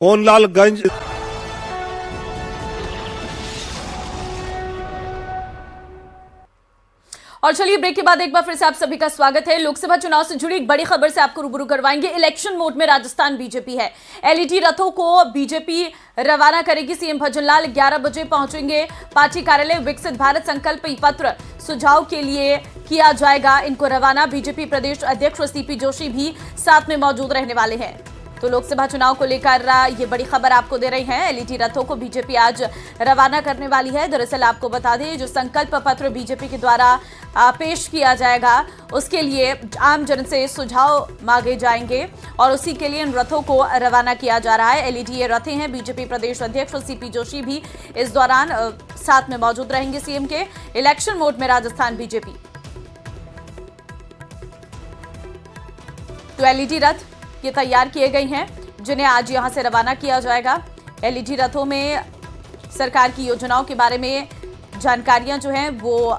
ओनलालगंज। और चलिए ब्रेक के बाद एक बार फिर से आप सभी का स्वागत है। लोकसभा चुनाव से जुड़ी एक बड़ी खबर से आपको रूबरू करवाएंगे। इलेक्शन मोड में राजस्थान बीजेपी है। एलईडी रथों को बीजेपी रवाना करेगी। सीएम भजनलाल 11 बजे पहुंचेंगे पार्टी कार्यालय। विकसित भारत संकल्प पत्र सुझाव के लिए किया जाएगा इनको रवाना। बीजेपी प्रदेश अध्यक्ष सीपी जोशी भी साथ में मौजूद रहने वाले हैं। तो लोकसभा चुनाव को लेकर ये बड़ी खबर आपको दे रही है। एलईडी रथों को बीजेपी आज रवाना करने वाली है। दरअसल आपको बता दें, जो संकल्प पत्र बीजेपी के द्वारा पेश किया जाएगा उसके लिए आम जन से सुझाव मांगे जाएंगे और उसी के लिए इन रथों को रवाना किया जा रहा है। एलईडी ये रथे हैं। बीजेपी प्रदेश अध्यक्ष सीपी जोशी भी इस दौरान साथ में मौजूद रहेंगे सीएम के। इलेक्शन मोड में राजस्थान बीजेपी। तो एलईडी रथ ये तैयार किए गए हैं जिन्हें आज यहां से रवाना किया जाएगा। एलईडी रथों में सरकार की योजनाओं के बारे में जानकारियां जो हैं वो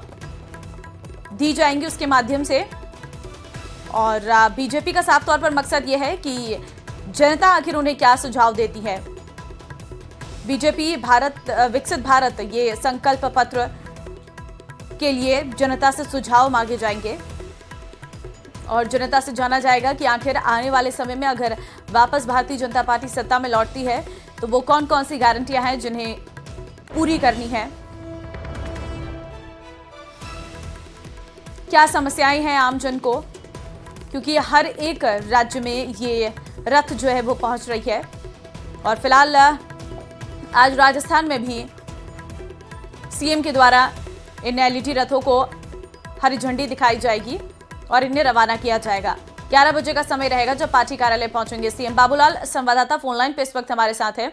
दी जाएंगी उसके माध्यम से। और बीजेपी का साफ तौर पर मकसद यह है कि जनता आखिर उन्हें क्या सुझाव देती है। बीजेपी विकसित भारत ये संकल्प पत्र के लिए जनता से सुझाव मांगे जाएंगे और जनता से जाना जाएगा कि आखिर आने वाले समय में अगर वापस भारतीय जनता पार्टी सत्ता में लौटती है तो वो कौन कौन सी गारंटियां हैं जिन्हें पूरी करनी है, क्या समस्याएं हैं आम जन को, क्योंकि हर एक राज्य में ये रथ जो है वो पहुंच रही है। और फिलहाल आज राजस्थान में भी सीएम के द्वारा इन एलईडी रथों को हरी झंडी दिखाई जाएगी और इन्हें रवाना किया जाएगा। 11 बजे का समय रहेगा जब पार्टी कार्यालय पहुंचेंगे सीएम। बाबूलाल संवाददाता फोनलाइन पे इस वक्त हमारे साथ है।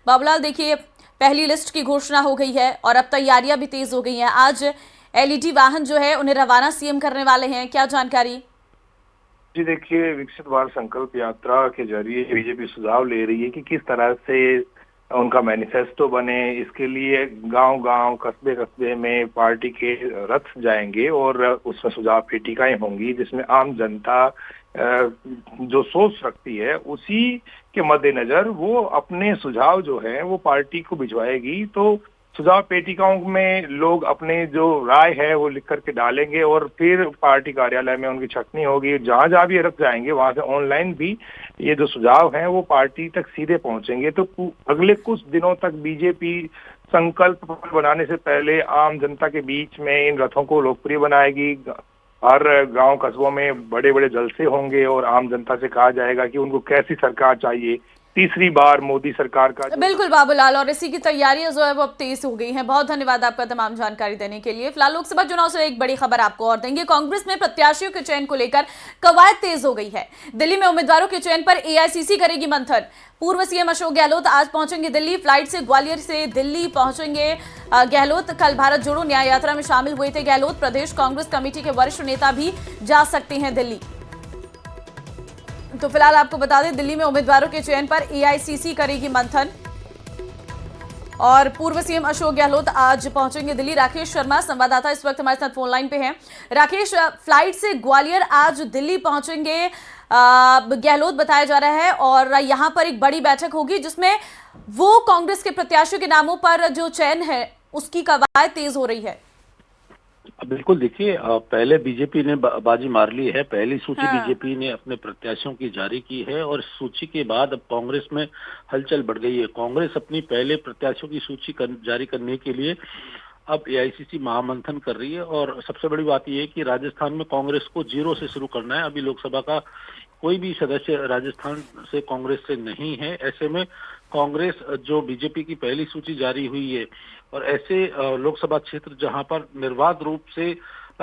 बाबूलाल, देखिए, पहली लिस्ट की घोषणा हो गई है और अब तैयारियां भी तेज हो गई हैं। आज एलईडी वाहन जो है उन्हें रवाना सीएम करने वाले हैं, क्या जानकारी? जी देखिए, विकसित भारत संकल्प यात्रा के जरिए बीजेपी सुझाव ले रही है कि किस तरह से उनका मैनिफेस्टो बने। इसके लिए गांव-गांव, कस्बे-कस्बे में पार्टी के रथ जाएंगे और उसमें सुझाव पेटिकाएं होंगी जिसमें आम जनता जो सोच रखती है उसी के मद्देनजर वो अपने सुझाव जो है वो पार्टी को भिजवाएगी। तो सुझाव पेटिकाओं में लोग अपने जो राय है वो लिख करके डालेंगे और फिर पार्टी कार्यालय में उनकी छटनी होगी। जहां जहां भी रख जाएंगे वहां से ऑनलाइन भी ये जो सुझाव हैं वो पार्टी तक सीधे पहुंचेंगे। तो अगले कुछ दिनों तक बीजेपी संकल्प पत्र बनाने से पहले आम जनता के बीच में इन रथों को लोकप्रिय बनाएगी। हर गांव कस्बों में बड़े बड़े जलसे होंगे और आम जनता से कहा जाएगा कि उनको कैसी सरकार चाहिए, तीसरी बार मोदी सरकार का। बिल्कुल बाबूलाल, और इसी की तैयारियां जो है वो अब तेज हो गई हैं। बहुत धन्यवाद आपका तमाम जानकारी देने के लिए। फिलहाल लोकसभा चुनाव से एक बड़ी खबर आपको और देंगे। कांग्रेस में प्रत्याशियों के चयन को लेकर कवायद तेज हो गई है। दिल्ली में उम्मीदवारों के चयन पर एआईसीसी करेगी मंथन। पूर्व सीएम अशोक गहलोत आज पहुंचेंगे दिल्ली। फ्लाइट से ग्वालियर से दिल्ली पहुंचेंगे गहलोत। कल भारत जोड़ो न्याय यात्रा में शामिल हुए थे गहलोत। प्रदेश कांग्रेस कमेटी के वरिष्ठ नेता भी जा सकते हैं दिल्ली। तो फिलहाल आपको बता दें, दिल्ली में उम्मीदवारों के चयन पर एआईसीसी करेगी मंथन और पूर्व सीएम अशोक गहलोत आज पहुंचेंगे दिल्ली। राकेश शर्मा संवाददाता इस वक्त हमारे साथ फोन लाइन पे हैं। राकेश, फ्लाइट से ग्वालियर आज दिल्ली पहुंचेंगे गहलोत बताया जा रहा है और यहां पर एक बड़ी बैठक होगी जिसमें वो कांग्रेस के प्रत्याशियों के नामों पर जो चयन है उसकी कवायद तेज हो रही है। बिल्कुल, देखिए, पहले बीजेपी ने बाजी मार ली है। पहली सूची बीजेपी ने अपने प्रत्याशियों की जारी की है और सूची के बाद अब कांग्रेस में हलचल बढ़ गई है। कांग्रेस अपनी पहले प्रत्याशियों की सूची जारी करने के लिए अब एआईसीसी महामंथन कर रही है और सबसे बड़ी बात यह है कि राजस्थान में कांग्रेस को जीरो से शुरू करना है। अभी लोकसभा का कोई भी सदस्य राजस्थान से कांग्रेस से नहीं है। ऐसे में कांग्रेस जो बीजेपी की पहली सूची जारी हुई है और ऐसे लोकसभा क्षेत्र जहां पर निर्बाध रूप से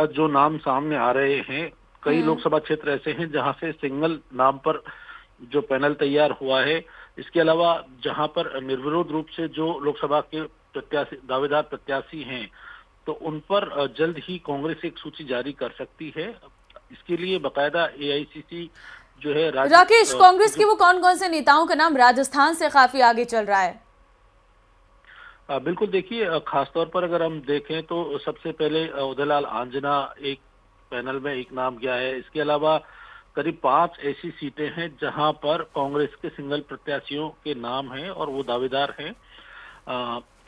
जो नाम सामने आ रहे हैं, कई लोकसभा क्षेत्र ऐसे हैं जहां से सिंगल नाम पर जो पैनल तैयार हुआ है। इसके अलावा जहां पर निर्विरोध रूप से जो लोकसभा के प्रत्याशी दावेदार प्रत्याशी हैं तो उन पर जल्द ही कांग्रेस एक सूची जारी कर सकती है। इसके लिए बाकायदा एआईसीसी जो है राकेश, कांग्रेस के वो कौन कौन से नेताओं का नाम राजस्थान से काफी आगे चल रहा है? बिल्कुल, देखिए, खासतौर पर अगर हम देखें तो सबसे पहले उदयलाल आंजना एक पैनल में एक नाम गया है। इसके अलावा करीब 5 ऐसी सीटें हैं जहां पर कांग्रेस के सिंगल प्रत्याशियों के नाम हैं और वो दावेदार हैं।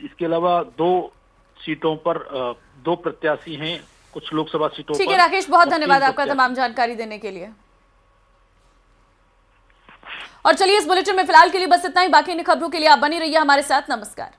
इसके अलावा 2 सीटों पर 2 प्रत्याशी हैं, कुछ लोकसभा सीटों पर। ठीक है राकेश, बहुत और धन्यवाद 3 आपका प्रत्याशी। तमाम जानकारी देने के लिए। और चलिए इस बुलेटिन में फिलहाल के लिए बस इतना ही। बाकी इन खबरों के लिए आप बनी रहिए हमारे साथ। नमस्कार।